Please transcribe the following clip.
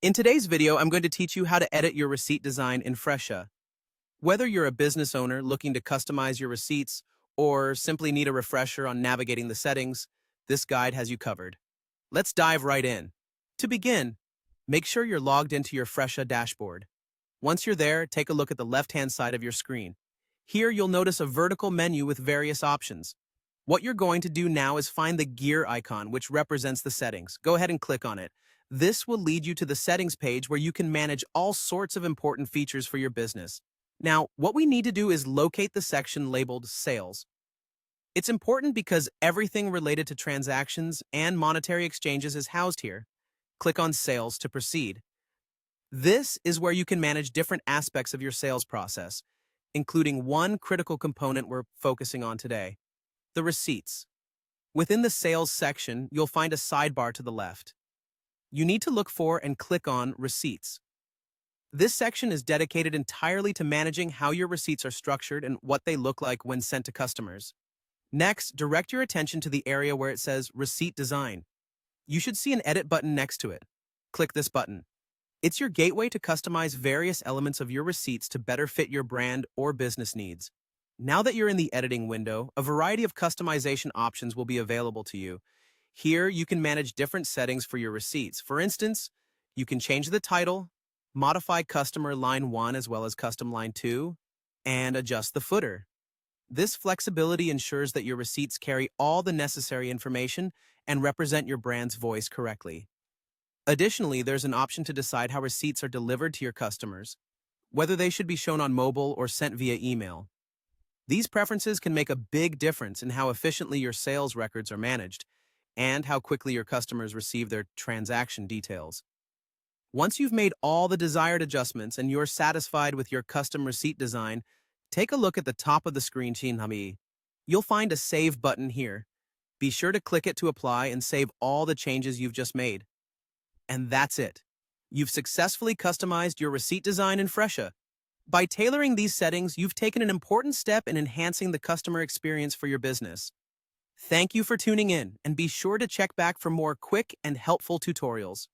In today's video, I'm going to teach you how to edit your receipt design in Fresha. Whether you're a business owner looking to customize your receipts or simply need a refresher on navigating the settings, this guide has you covered. Let's dive right in. To begin, make sure you're logged into your Fresha dashboard. Once you're there, take a look at the left-hand side of your screen. Here, you'll notice a vertical menu with various options. What you're going to do now is find the gear icon, which represents the settings. Go ahead and click on it. This will lead you to the settings page where you can manage all sorts of important features for your business. Now, what we need to do is locate the section labeled Sales. It's important because everything related to transactions and monetary exchanges is housed here. Click on Sales to proceed. This is where you can manage different aspects of your sales process, including one critical component we're focusing on today: the receipts. Within the Sales section, you'll find a sidebar to the left. You need to look for and click on Receipts. This section is dedicated entirely to managing how your receipts are structured and what they look like when sent to customers. Next, direct your attention to the area where it says Receipt Design. You should see an Edit button next to it. Click this button. It's your gateway to customize various elements of your receipts to better fit your brand or business needs. Now that you're in the editing window, a variety of customization options will be available to you. Here, you can manage different settings for your receipts. For instance, you can change the title, modify customer line 1 as well as custom line 2, and adjust the footer. This flexibility ensures that your receipts carry all the necessary information and represent your brand's voice correctly. Additionally, there's an option to decide how receipts are delivered to your customers, whether they should be shown on mobile or sent via email. These preferences can make a big difference in how efficiently your sales records are managed and how quickly your customers receive their transaction details. Once you've made all the desired adjustments and you're satisfied with your custom receipt design, take a look at the top of the screen. You'll find a Save button here. Be sure to click it to apply and save all the changes you've just made. And that's it. You've successfully customized your receipt design in Fresha. By tailoring these settings, you've taken an important step in enhancing the customer experience for your business. Thank you for tuning in, and be sure to check back for more quick and helpful tutorials.